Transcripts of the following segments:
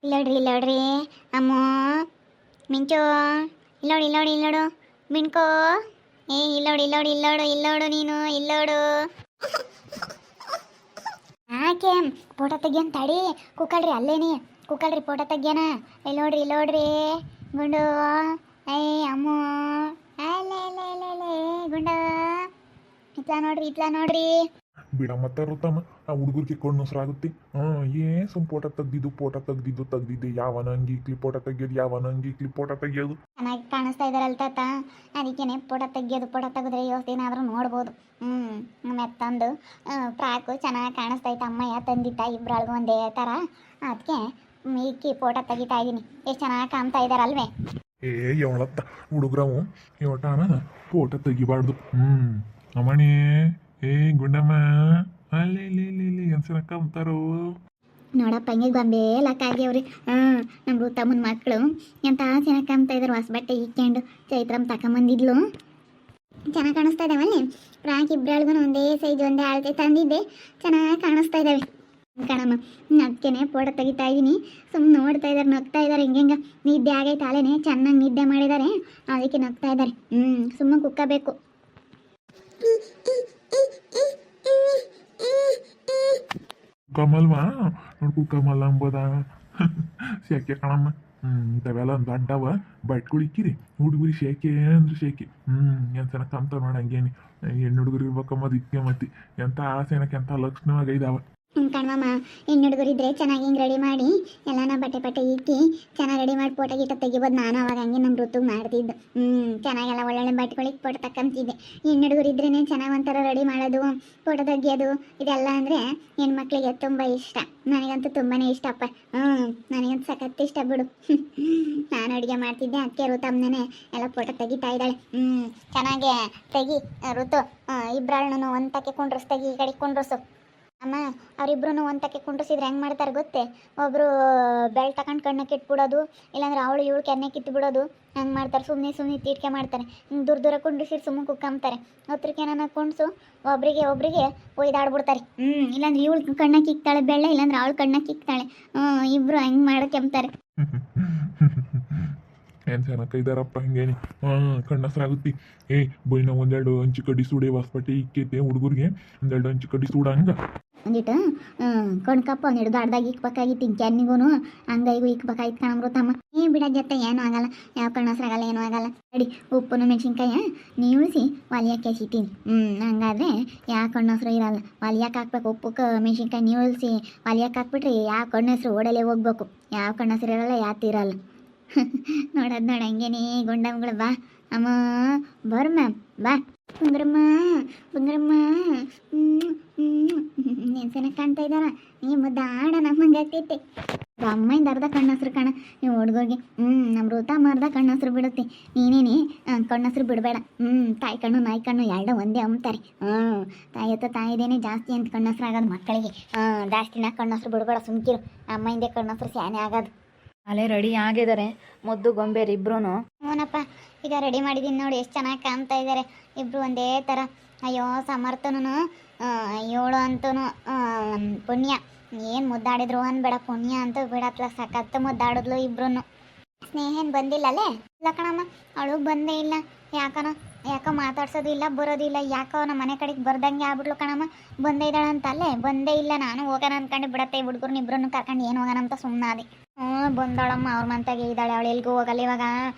ಇಲ್ಲೋಡ್ರಿ ಅಮ್ಮ ಮಿಂಚು ಇಲ್ಲೋಡು ಮಿಣ್ಕೋ ಇಲ್ಲೋಡು ನೀನು ಇಲ್ಲೋಡು. ಯಾಕೆ ಫೋಟೋ ತೆಗಿಯನ್ ತಡಿ ಕೂಕಳ್ರಿ ಅಲ್ಲೇನಿ ಕೂಕಳ್ರಿ ಫೋಟೋ ತೆಗಿಯನ. ಇಲ್ಲೋಡ್ರಿ ಗುಂಡು ಅಮ್ಮ ಅಲ್ಲೇ ಗುಂಡ ಇತ್ಲಾ ನೋಡ್ರಿ. ಬಿಡ ಮತ್ತೆ ರುತ್ತಮ್ಮ ಆ ಹುಡುಗರಿಗೆ ಕೊಂಡು ಮೊಸರಾಗುತ್ತೆ. ಏನ್ ಸುಮ್ ಫೋಟೋ ತೆಗ್ದಿದ್ದೆ ಯಾವನ ಅಂಗಿ ಫೋಟೋ ತೆಗಿಯೋದು. ಚೆನ್ನಾಗಿ ಕಾಣಿಸ್ತಾ ಇದಾರಲ್ ತಾತ, ಅದಕ್ಕೇನೆ ಫೋಟೋ ತೆಗೆದ್ರೆ ಯೋಚನೆ ಆದ್ರೂ ನೋಡ್ಬೋದು. ಮೆತ್ತಂದು ಫ್ರಾಕು ಚೆನ್ನಾಗಿ ಕಾಣಿಸ್ತೈತೆ, ಅಮ್ಮಯ್ಯ ತಂದಿತ್ತ ಇಬ್ರೊಳಗೂ ಒಂದೇ ಥರ. ಅದಕ್ಕೆ ಈಕಿ ಫೋಟೋ ತೆಗಿತಾ ಇದೀನಿ. ಎಷ್ಟು ಚೆನ್ನಾಗಿ ಕಾಣ್ತಾ ಇದಾರಲ್ವೇ. ಎವಳತ್ತ ಹುಡುಗ್ರವು ಇವಟಾನ ಫೋಟೋ ತೆಗಿಬಾರ್ದು. ಅಮ್ಮಣಿ ಗುಂಡಮ್ಮ ಅಲ್ಲಿ ಅನ್ಸನ ಕಂತಾರೋ ನೋಡಪ್ಪ ಹಂಗೆ ಗೊಂಬೆ ಲಕ್ಕಾಗ್ಯವ್ರಿ. ನಮ್ಮ ಋತಮ್ಮನ ಮಕ್ಕಳು ಎಂತ ಚೆನ್ನಾಗಿ ಕಾಣ್ತಾ ಇದಾರೆ. ಹೊಸ ಬಟ್ಟೆ ಇಕ್ಕೊಂಡು ಚೈತ್ರಮ್ಮ ತಗೊಂಬಂದಿದ್ಲು, ಚೆನ್ನಾಗಿ ಕಾಣಿಸ್ತಾ ಇದ್ದಾವಲ್ಲಿ. ಫ್ರಾಕ್ ಇಬ್ರೊಳಗೂ ಒಂದೇ ಸೈಜ್ ಒಂದೇ ಅಳತೆ ತಂದಿದ್ದೆ, ಚೆನ್ನಾಗಿ ಕಾಣಿಸ್ತಾ ಇದ್ದಾವೆ ಕಣಮ್ಮ. ಅದಕ್ಕೇನೆ ಫೋಟೋ ತೆಗಿತಾ ಇದ್ದೀನಿ. ಸುಮ್ಮನೆ ನೋಡ್ತಾ ಇದ್ದಾರೆ, ನಗ್ತಾ ಇದ್ದಾರೆ. ಹಿಂಗೆ ನಿದ್ದೆ ಆಗೈತೆ ಅಲ್ಲೇನೆ, ಚೆನ್ನಾಗಿ ನಿದ್ದೆ ಮಾಡಿದ್ದಾರೆ, ಅದಕ್ಕೆ ನಗ್ತಾ ಇದ್ದಾರೆ. ಸುಮ್ಮನೆ ಕುಕ್ಕಬೇಕು. ಕಮಲ್ವಾ ನೋಡ್ಕು ಕಮಲ್ ಅಂಬೋದ ಶೇಕೆ ಕಣಮ್ಮ. ಇಂಥವೆಲ್ಲ ದೊಡ್ಡವ ಬಟ್ಕೊಳಿಕ್ಕಿರಿ ಹುಡುಗರಿ ಶೇಕೆ ಅಂದ್ರೆ ಶೇಕೆ. ಏನ್ ಚೆನ್ನಾಗಿ ಕಂತ ನೋಡ ಹಂಗೇನಿ ಹೆಣ್ಣು ಹುಡುಗರು ಇರ್ಬೇಕಮ್ಮ. ಅದಕ್ಕೆ ಮತ್ತೆ ಎಂಥ ಆಸೆನಕ್ಕೆ ಎಂಥ ಲಕ್ಷಣವಾಗಿ ಇದಾವ. ಕಣ್ಮಮ್ಮ ಹೆಣ್ಣು ಹುಡುಗರಿದ್ರೆ ಚೆನ್ನಾಗಿ ಹಿಂಗೆ ರೆಡಿ ಮಾಡಿ ಎಲ್ಲನ ಬಟ್ಟೆ ಇಕ್ಕಿ ಚೆನ್ನಾಗಿ ರೆಡಿ ಮಾಡಿ ಫೋಟೋ ಗಿಟ ತೆಗಿಬೋದು. ನಾನು ಅವಾಗ ಹಂಗೆ ನಮ್ಮ ಋತುಗೆ ಮಾಡ್ತಿದ್ದು. ಚೆನ್ನಾಗೆಲ್ಲ ಒಳ್ಳೊಳ್ಳೆ ಬಟ್ಟೆಗಳಿಗೆ ಫೋಟೋ ತಕ್ಕಂತಿದ್ದೆ. ಹೆಣ್ಣು ಹುಡುಗರಿದ್ರೇ ಚೆನ್ನಾಗಿ ಒಂಥರ ರೆಡಿ ಮಾಡೋದು, ಫೋಟೋ ತೆಗಿಯೋದು ಇದೆಲ್ಲ ಅಂದರೆ ಹೆಣ್ಮಕ್ಳಿಗೆ ತುಂಬ ಇಷ್ಟ. ನನಗಂತೂ ತುಂಬಾ ಇಷ್ಟಪ್ಪ. ನನಗಂತೂ ಸಖತ್ ಇಷ್ಟ ಬಿಡು. ನಾನು ಅಡುಗೆ ಮಾಡ್ತಿದ್ದೆ, ಅದಕ್ಕೆ ಋತಮ್ಮನೇ ಎಲ್ಲ ಫೋಟೋ ತೆಗಿತಾ ಇದ್ದಾಳೆ. ಚೆನ್ನಾಗೆ ತೆಗಿ ಋತು. ಇಬ್ಬರನ್ನು ಒಂದಕ್ಕೆ ಕುಂಡ್ರಸ್, ತೆಗಿ ಈ ಕಡೆ ಕುಂಡ್ರಸು. ಅಮ್ಮ ಅವರಿಬ್ರು ಒಂದಕ್ಕೆ ಕುಂಡ್ರಿಸಿದ್ರೆ ಹೆಂಗೆ ಮಾಡ್ತಾರೆ ಗೊತ್ತೇ? ಒಬ್ಬರು ಬೆಲ್ಟ್ ತಗೊಂಡು ಕಣ್ಣಕ್ಕೆ ಇಟ್ಬಿಡೋದು, ಇಲ್ಲಾಂದ್ರೆ ಅವಳು ಇವಳು ಕೆನ್ನೆ ಕಿತ್ತು ಬಿಡೋದು. ಹಂಗೆ ಮಾಡ್ತಾರೆ. ಸುಮ್ಮನೆ ತೀಟ್ಕೆ ಮಾಡ್ತಾರೆ. ದೂರ ಕುಂಡ್ರಿಸಿದ್ರೆ ಸುಮ್ಮನೆ ಕುಕ್ಕಂತಾರೆ. ಹತ್ರಕ್ಕೆ ನನ್ನ ಕುಂಡ್ಸು ಒಬ್ರಿಗೆ ಒಯ್ದಾಡ್ಬಿಡ್ತಾರೆ. ಇಲ್ಲಾಂದ್ರೆ ಇವಳು ಕಣ್ಣಕ್ಕೆ ಇಕ್ತಾಳೆ ಬೆಳ್ಳೆ, ಇಲ್ಲಾಂದ್ರೆ ಅವಳು ಕಣ್ಣಕ್ಕೆ ಇಕ್ತಾಳೆ. ಇಬ್ಬರು ಹೆಂಗೆ ಮಾಡೋಕೆಂಬ್ತಾರೆ. ಏನ್ ಚೆನ್ನಾಗಿ ಇದಾರಪ್ಪ ಹಿಂಗೇನಿ. ಕಣ್ಣಸ್ರಾಗುತ್ತಿ. ಬೈನ ಒಂದೆರಡು ಹಂಚು ಕಡ್ಡಿ ಸೂಡೆ ಹೊಸಬಟ್ಟೆ ಇಕ್ಕೈತೆ ಹುಡುಗರಿಗೆ, ಒಂದೆರಡು ಹಂಚು ಕಡ್ಡಿ ಸೂಡ ಹಂಗ ಒಂದಿಟ್ಟು ಕಣ್ಕಪ್ಪ ಒಂದಿಟ್ಟು ದೊಡ್ಡದಾಗಿ ಇಕ್ಬೇಕಾಗಿತ್ತು. ಕೆನ್ನಿಗೂ ಹಂಗೈಗೂ ಇಕ್ಬೇಕಾಗಿತ್ತು ಕಣಮ್ರತಮ್ಮ. ಬಿಡ ಜೊತೆ ಏನೂ ಆಗಲ್ಲ, ಯಾವ ಕಣ್ಣಸ್ರಾಗಲ್ಲ, ಏನೂ ಆಗಲ್ಲ. ಅಡಿ ಉಪ್ಪುನು ಮೆಣಸಿನ್ಕಾಯ ನೀವಿಸಿ ಒಲಿಯಕ್ಕೆ ಹಸಿತೀನಿ. ಹಂಗಾದ್ರೆ ಯಾವ ಕಣ್ಣಸ್ರು ಇರಲ್ಲ. ಒಲಿಯಕ್ಕೆ ಹಾಕ್ಬೇಕು, ಉಪ್ಪು ಮೆಣಸಿನ್ಕಾಯಿ ನೀವಿಸಿ ಒಲಿಯಕ್ಕೆ ಹಾಕ್ಬಿಟ್ರಿ ಯಾವ ಕಣ್ಣಸ್ರು ಓಡಲೇ ಹೋಗ್ಬೇಕು. ಯಾವ ಕಣ್ಣಸ್ರು ಇರಲ್ಲ, ಯಾತು ಇರಲ್ಲ. ನೋಡೋದು ನೋಡ ಹಂಗೇನಿ ಗುಂಡಮ್ಗಳು. ಬಾ ಅಮ್ಮ ಬರ್ ಮ್ಯಾಮ್ ಬಾ. ಬಂಗ್ರಮ್ಮ ಏನು ಚೆನ್ನಾಗಿ ಕಾಣ್ತಾ ಇದ್ದಾರ. ಈ ಮುದ್ದಾಡ ನಮ್ಮಂಗೆ ಆಗ್ತೈತೆ. ಅಮ್ಮಯಿಂದ ಅರ್ಧ ಕಣ್ಣಸ್ರು ಕಣ ನೀವು ಹುಡುಗರಿಗೆ. ನಮ್ಮ ಋತಮ್ಮ ಅರ್ಧ ಕಣ್ಣಸ್ರು ಬಿಡುತ್ತೆ. ನೀನೇನಿ ಕಣ್ಣಸ್ರು ಬಿಡಬೇಡ. ತಾಯಿ ಕಣ್ಣು ನಾಯಿ ಕಣ್ಣು ಎರಡು ಒಂದೇ ಅಂತಾರೆ. ತಾಯಿದೇನೆ ಜಾಸ್ತಿ ಅಂತ ಕಣ್ಣಸ್ರು ಆಗೋದು ಮಕ್ಕಳಿಗೆ. ಜಾಸ್ತಿನ ಕಣ್ಣಸ್ರು ಬಿಡಬೇಡ, ಸುಮ್ಕಿರು. ಅಮ್ಮಯಿಂದ ಕಣ್ಣಸ್ರು ಸ್ಯಾನೆ ಆಗೋದು. ಅಲ್ಲೇ ರೆಡಿ ಆಗಿದ್ದಾರೆ ಮುದ್ದು ಗೊಂಬೇರು ಇಬ್ರು. ಹ್ಞೂನಪ್ಪ, ಈಗ ರೆಡಿ ಮಾಡಿದ್ದೀನಿ ನೋಡಿ, ಎಷ್ಟು ಚೆನ್ನಾಗಿ ಕಾಣ್ತಾ ಇದ್ದಾರೆ ಇಬ್ರು ಒಂದೇ ಥರ. ಅಯ್ಯೋ ಸಮರ್ಥನು ಏಳು ಅಂತೂ ಪುಣ್ಯ ಏನು ಮುದ್ದಾಡಿದ್ರು ಅನ್ಬೇಡ, ಪುಣ್ಯ ಅಂತೂ ಬಿಡತ್ಲ ಸಖತ್ತು ಮುದ್ದಾಡಿದ್ಲು ಇಬ್ರು. ಸ್ನೇಹನ್ ಬಂದಿಲ್ಲಲ್ಲೇ? ಇಲ್ಲ ಕಣಮ್ಮ, ಅವಳು ಬಂದೇ ಇಲ್ಲ. ಯಾಕೋ ಮಾತಾಡ್ಸೋದು ಇಲ್ಲ, ಬರೋದು ಇಲ್ಲ. ಯಾಕೋ ನಮ್ಮ ಮನೆ ಕಡೆಗೆ ಬರ್ದಂಗೆ ಆಗ್ಬಿಟ್ಲು ಕಣಮ್ಮ. ಬಂದೇ ಇದ್ದಾಳಂತ ಅಲ್ಲೇ, ಬಂದೇ ಇಲ್ಲ. ನಾನು ಹೋಗೋಣ ಅಂದ್ಕೊಂಡು ಬಿಡತ್ತೆ ಹುಡುಗರು ಇಬ್ರನ್ನು ಕರ್ಕೊಂಡು ಏನು ಹೋಗೋಣ ಅಂತ ಸುಮ್ಮನಾದೆ. ಬಂದವಳಮ್ಮ ಅವ್ರ ಮಂತಾಗೆ ಇದ್ದಾಳೆ. ಅವಳು ಎಲ್ಗೂ ಹೋಗಲ್ಲ ಇವಾಗ.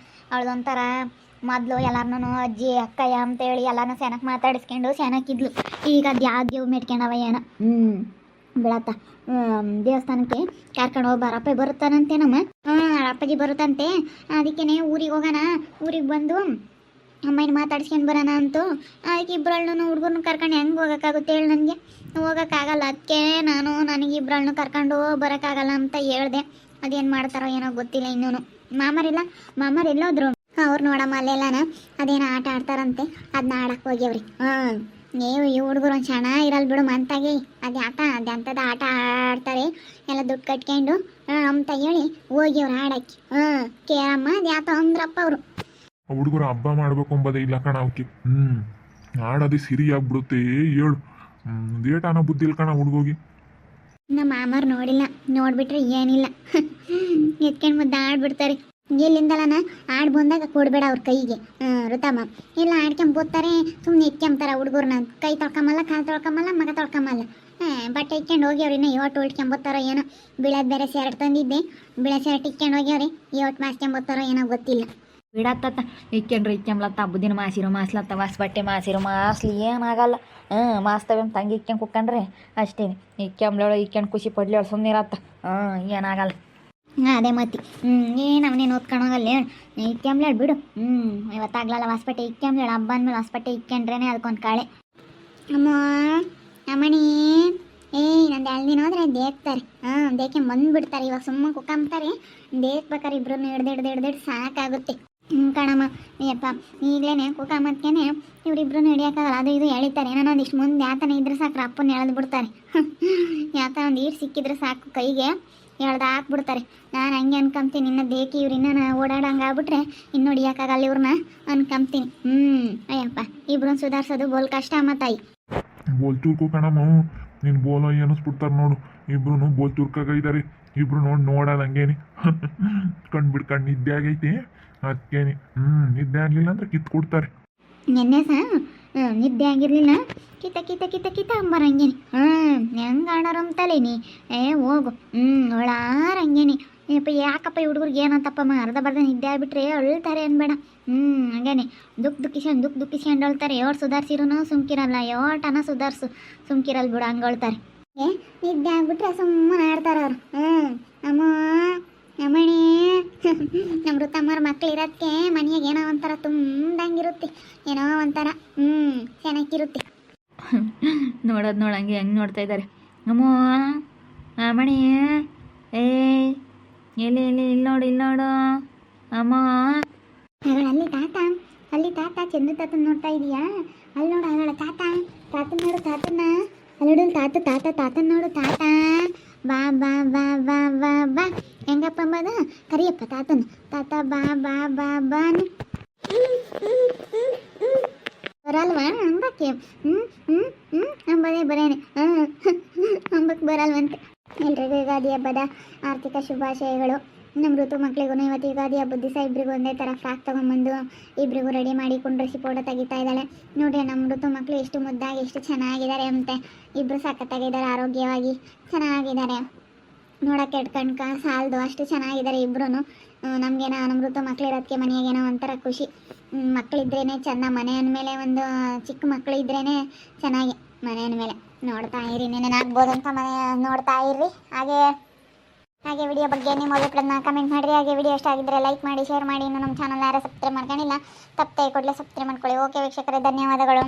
ಅವಳದೊಂಥರ ಮೊದಲು ಎಲ್ಲಾರನ್ನೂ ಅಜ್ಜಿ ಅಕ್ಕಯ್ಯ ಅಂತೇಳಿ ಎಲ್ಲಾನು ಸೆನಕ್ಕೆ ಮಾತಾಡಿಸ್ಕೊಂಡು ಸೆನಕ್ಕಿದ್ಲು. ಈಗ ಅದು ಯಾವ ದೇವ್ ಮೆಟ್ಕೊಂಡವ ಏನೋ ಬಿಡತ್ತ. ದೇವಸ್ಥಾನಕ್ಕೆ ಕರ್ಕೊಂಡು ಹೋಗಿ ಬಾರಪ್ಪ ಬರುತ್ತಾನಂತೆ ನಮ್ಮ. ಅಪ್ಪಜಿ ಬರುತ್ತಂತೆ. ಅದಕ್ಕೇನೆ ಊರಿಗೆ ಹೋಗೋಣ, ಊರಿಗೆ ಬಂದು ಅಮ್ಮನ ಮಾತಾಡ್ಸ್ಕೊಂಡು ಬರೋಣ ಅಂತು. ಅದಕ್ಕೆ ಇಬ್ಬರಳ್ಳನ್ನು ಹುಡುಗರನ್ನ ಕರ್ಕೊಂಡು ಹೆಂಗೆ ಹೋಗೋಕ್ಕಾಗುತ್ತೆ ಹೇಳಿ? ನನಗೆ ಹೋಗೋಕ್ಕಾಗಲ್ಲ. ಅದಕ್ಕೆ ನನಗಿಬ್ಬರಳ್ಳನ್ನು ಕರ್ಕೊಂಡು ಬರೋಕ್ಕಾಗಲ್ಲ ಅಂತ ಹೇಳ್ದೆ. ಅದೇನು ಮಾಡ್ತಾರೋ ಏನೋ ಗೊತ್ತಿಲ್ಲ ಇನ್ನೂ. ಮಾಮರ್ ಎಲ್ಲೋದ್ರು? ಅವ್ರು ನೋಡಮ್ಮ ಅಲ್ಲೆಲ್ಲಾನ ಅದೇನೋ ಆಟ ಆಡ್ತಾರಂತೆ, ಅದನ್ನ ಆಡಕ್ಕೆ ಹೋಗ್ಯವ್ರಿ. ನೀವು ಈ ಹುಡುಗರು ಒಂದು ಚೆನ್ನಾಗಿರಲ್ಲ ಬಿಡು ಮಂತಾಗಿ. ಅದೆಂಥದ್ದು ಆಟ ಆಡ್ತಾರೆ ಎಲ್ಲ ದುಡ್ಡು ಕಟ್ಕೊಂಡು ಅಂತ ಹೇಳಿ ಹೋಗ್ಯವ್ರು ಆಡಕ್ಕೆ. ಕೇಳಮ್ಮ ಅದು ಯಾತ ಅಂದ್ರಪ್ಪ ಅವರು. ಹುಡುಗರು ಹಬ್ಬ ಮಾಡ್ಬೇಕು ಅಂಬೋದೇ ಇಲ್ಲ ಕಣ ಅವಕ್ಕೆ. ಆಡೋದೇ ಸಿರಿ ಆಗ್ಬಿಡುತ್ತೆ. ಹೇಳು ಏಟಾನ ಬುದ್ಧಿ ಇಲ್ಲ ಕಣ ಹುಡುಗೋಗಿ. ನಮ್ಮ ಮಾಮರು ನೋಡಿಲ್ಲ, ನೋಡ್ಬಿಟ್ರೆ ಏನಿಲ್ಲ. ಎತ್ಕೊಂಡು ಮುದ್ದಾಡ್ಬಿಡ್ತಾರೆ. ಎಲ್ಲಿಂದಲನ ಆಡ್ ಬಂದಾಗ ಕೊಡಬೇಡ ಅವ್ರ ಕೈಗೆ ಋತಮ್ಮ. ಇಲ್ಲ ಆಡ್ಕೊಂಬೋತಾರೆ, ಸುಮ್ಮನೆ ಎತ್ಕೊಂತಾರ ಹುಡುಗರ್ನ. ಕೈ ತೊಳ್ಕೊಂಬಲ್ಲ, ಕಾಲು ತೊಳ್ಕೊಂಬಲ್ಲ, ಮಗ ತೊಳ್ಕೊಂಬಲ್ಲ. ಬಟ್ಟೆ ಇಟ್ಕೊಂಡು ಹೋಗ್ಯವ್ರಿ. ಇನ್ನೂ ಯೋಟ್ ಉಳ್ಕೊಂಬೋತಾರೋ ಏನೋ. ಬೀಳೋದು ಬೇರೆ ಶರ್ಟ್ ತಂದಿದ್ದೆ, ಬೀಳೋ ಶರ್ಟ್ ಇಟ್ಕೊಂಡು ಹೋಗ್ಯವ್ರಿ. ಯೋಟ್ ಮಾಸ್ಕೊಂಬೋತಾರೋ ಏನೋ ಗೊತ್ತಿಲ್ಲ. ಬಿಡತ್ತ ಇಕ್ಕೊಂಡ್ಲತ್ತ ಹಬ್ಬದಿನ ಮಾಸಿರೋ ಮಾಸ್ಲತ್ತ ವಾಸ್ ಬಟ್ಟೆ ಮಾಸಿರೋ ಮಾಸ್ಲಿ ಏನಾಗಲ್ಲ. ಮಾಸ್ತವೆ ತಂಗಿ ಇಕ್ಕೊಂಡು ಕುಕ್ಕಂಡ್ರೆ ಅಷ್ಟೇ. ಇಕ್ಕೊಂಬ್ಳೇಳು ಇಕ್ಕೊಂಡು ಖುಷಿ ಪಡ್ಲೇಳು ಸುಮ್ಮನೆ ಇರತ್ತ. ಏನಾಗಲ್ಲ. ಅದೇ ಮತ್ತೆ ಏನು ಅವನೇನು ಓದ್ಕೊಂಡೋಗಲ್ಲ ಹೇಳು. ಇಕ್ಕೊಂಬ್ಳೇಳು ಬಿಡು. ಇವತ್ತಾಗ್ಲಲ್ಲ ಹೊಸ್ಬಟ್ಟೆ ಇಕ್ಕೊಂಬ್ಳೇಳು. ಹಬ್ಬ ಅಂದ್ಮೇಲೆ ಹೊಸ್ಬಟ್ಟೆ ಇಕ್ಕೊಂಡ್ರೇನೆ ಅದಕ್ಕೊಂದು ಕಾಳೆ. ಅಮ್ಮ ಅಮ್ಮಣಿ ನಂದು 2 ದಿನ ಹೋದ್ರೆ ದೇಕ್ತಾರೆ. ದೇಕೆ ಬಂದುಬಿಡ್ತಾರೆ. ಇವಾಗ ಸುಮ್ಮ ಕುಕ್ಕಂತಾರೆ. ದೇಕ್ಬೇಕಾರೆ ಇಬ್ರು ಹಿಡ್ದು ಸಾಕಾಗುತ್ತೆ. ಕಣಮ್ಮ ಅಯ್ಯಪ್ಪ. ಈಗಲೇ ಕುಕ್ಕಮ್ಮತ್ಕೇನೆ ಇವರಿಬ್ರು ಹಿಡಿಯೋಕ್ಕಾಗಲ್ಲ. ಅದು ಇದು ಎಳಿತಾರೆ. ಏನೋ ಒಂದಿಷ್ಟು ಮುಂದೆ ಯಾತನ ಇದ್ರೆ ಸಾಕು ಅಪ್ಪನ ಎಳೆದು ಬಿಡ್ತಾರೆ. ಯಾತ ಒಂದು ಈಟ್ ಸಿಕ್ಕಿದ್ರೆ ಸಾಕು ಕೈಗೆ ಎಳ್ದು ಹಾಕ್ಬಿಡ್ತಾರೆ. ನಾನು ಹಂಗೆ ಅನ್ಕೊಂತೀನಿ. ಇನ್ನು ದೇಕಿ ಇವ್ರು ಇನ್ನೂ ಓಡಾಡಂಗೆ ಆಗ್ಬಿಟ್ರೆ ಇನ್ನು ಹಿಡಿಯೋಕ್ಕಾಗಲ್ಲ ಇವ್ರನ್ನ ಅನ್ಕೊಂತೀನಿ. ಅಯ್ಯಪ್ಪ ಇಬ್ರನ್ನ ಸುಧಾರಿಸೋದು ಬೋಲ್ ಕಷ್ಟ ಅಮ್ಮ ತಾಯಿ. ಬೋಲ್ ಚೂರ್ಕು ಕಣಮ್ಮ. ನೀನು ಬೋಲೋ ಅನ್ನಿಸ್ಬಿಡ್ತಾರೆ ನೋಡು. ಇಬ್ರು ಬೋಲ್ ಚೂರ್ಕಾಗಿದ್ದಾರೆ. ಇಬ್ರು ನೋಡಲ್ಲ ಹಂಗೇನಿ. ಕಣ್ಣು ನಿದ್ದೆ ಆಗೈತಿ ಅದಕ್ಕೇನಿ. ನಿದ್ದೆ ಆಗಲಿಲ್ಲ ಅಂದ್ರೆ ಕಿತ್ತು ಕೊಡ್ತಾರೆ. ನೆನ್ನೆ ನಿದ್ದೆ ಆಗಿರಲಿಲ್ಲ. ಕಿತ ಅಂಬರಂಗೇನಿ. ಹೆಂಗೆ ಆಡೋರು ಅಂತಲೇನಿ. ಹೋಗು ಒಳಾರಂಗೇನಿ. ಯಾಕಪ್ಪ ಈ ಹುಡುಗರಿಗೆ ಏನಂತಪ್ಪಮ್ಮ ಅರ್ಧ ಬರ್ಧ ನಿದ್ದೆ ಆಗಿಬಿಟ್ರೆ ಅಳ್ತಾರೆ ಅನ್ಬೇಡ. ಹಂಗೇನೆ ದುಃಖಿಸ್ಕೊಂಡು ಅಳ್ತಾರೆ. ಯೋಟ್ ಸುಧಾರಿಸಿರೂ ಸುಮ್ಕಿರಲ್ಲ, ಯೋಟನ ಸುಮ್ಕಿರಲ್ಲ ಬಿಡು, ಹಂಗೆ ಅಳ್ತಾರೆ. ನಿದ್ದೆ ಆಗ್ಬಿಟ್ರೆ ಸುಮ್ಮನೆ ಆಡ್ತಾರೆ ಅವರು. ಅಮ್ಮ ಅಮ್ಮಣಿ ನಮ್ಮ ಋತಮ್ಮರ ಮಕ್ಳು ಇರೋದಕ್ಕೆ ಮನೆಯಾಗ ಏನೋ ಒಂಥರ ತುಂಬ್ದಂಗಿರುತ್ತೆ. ಏನೋ ಒಂಥರ ಚೆನ್ನಾಗಿರುತ್ತೆ. ನೋಡಂಗೆ ಹೆಂಗೆ ನೋಡ್ತಾ ಇದ್ದಾರೆ. ಅಮ್ಮ ಮಣಿ ಇಲ್ಲಿ ನೋಡು ಅಮ್ಮ. ಅಲ್ಲಿ ತಾತ ಚಂದ್ರ ತಾತನ ನೋಡ್ತಾ ಇದೀಯಾ? ಅಲ್ಲಿ ನೋಡು ಅವಳ ತಾತನ ನೋಡು. ತಾತನ ಅಲ್ಲೋಡು. ತಾತನ ನೋಡು. ತಾತ ಬಾ ಬಾ ಬಾ ಬಾ ಬಾ ಬಾ. ಹೆಂಗಪ್ಪ ಅಂಬದ ಕರಿಯಪ್ಪ ತಾತನ. ತಾತ ಬಾ ಬಾ ಬಾ ಬಾ ಬರಲ್ವಾ ಅಂಬಕ್ಕೆ? ಅಂಬದೇ ಬರೇನೆ. ಅಂಬಕ್ಕೆ ಬರಲ್ವಂತೆ. ಎಲ್ರಿಗೂ ಯುಗಾದಿ ಹಬ್ಬದ ಆರ್ಥಿಕ ಶುಭಾಶಯಗಳು. ನಮ್ಮ ಋತು ಮಕ್ಳಿಗೂ ಇವತ್ತು ಯುಗಾದಿ ಹಬ್ಬದ ದಿವಸ ಇಬ್ಬರಿಗೂ ಒಂದೇ ಥರ ಫ್ರಾಕ್ ತೊಗೊಂಬಂದು ಇಬ್ಬರಿಗೂ ರೆಡಿ ಮಾಡಿ ಕುಂಡ್ರಿಸಿ ಫೋಟೋ ತೆಗಿತಾ ಇದ್ದಾಳೆ. ನೋಡ್ರಿ ನಮ್ಮ ಋತು ಮಕ್ಕಳು ಎಷ್ಟು ಮುದ್ದಾಗಿ ಎಷ್ಟು ಚೆನ್ನಾಗಿದ್ದಾರೆ ಅಂತೆ. ಇಬ್ಬರು ಸಖತ್ತಾಗಿದ್ದಾರೆ, ಆರೋಗ್ಯವಾಗಿ ಚೆನ್ನಾಗಿದ್ದಾರೆ. ನೋಡೋಕೆ ಎಡ್ಕಣ್ಕ ಸಾಲದು ಅಷ್ಟು ಚೆನ್ನಾಗಿದ್ದಾರೆ ಇಬ್ಬರೂ. ನಮಗೇನೋ ನಮ್ಮ ಋತು ಮಕ್ಳು ಇರೋದಕ್ಕೆ ಮನೆಯಾಗೇನೋ ಒಂಥರ ಖುಷಿ. ಮಕ್ಕಳಿದ್ರೇ ಚೆಂದ. ಮನೆ ಅಂದಮೇಲೆ ಒಂದು ಚಿಕ್ಕ ಮಕ್ಕಳು ಇದ್ರೇ ಚೆನ್ನಾಗಿ. ಮನೆ ಅಂದಮೇಲೆ ನೋಡ್ತಾ ಇರಿ, ನೆನೆನಾಗ್ಬೋದು ಅಂತ ಮನೆ ನೋಡ್ತಾ ಇರ್ರಿ. ಹಾಗೆ ವಿಡಿಯೋ ಬಗ್ಗೆ ನಿಮ್ಮ ಅಭಿಪ್ರಾಯನ ಕಮೆಂಟ್ ಮಾಡಿರಿ. ಹಾಗೆ ವಿಡಿಯೋ ಇಷ್ಟ ಆಗಿದ್ದರೆ ಲೈಕ್ ಮಾಡಿ, ಶೇರ್ ಮಾಡಿ. ಇನ್ನು ನಮ್ಮ ಚಾನಲ್ ಯಾರು ಸಬ್ಸ್ಕ್ರೈಬ್ ಮಾಡ್ಕೊಂಡಿಲ್ಲ ತಪ್ಪದೆ ಕೂಡಲೇ ಸಬ್ಸ್ಕ್ರೈಬ್ ಮಾಡ್ಕೊಳ್ಳಿ. ಓಕೆ ವೀಕ್ಷಕರೇ, ಧನ್ಯವಾದಗಳು.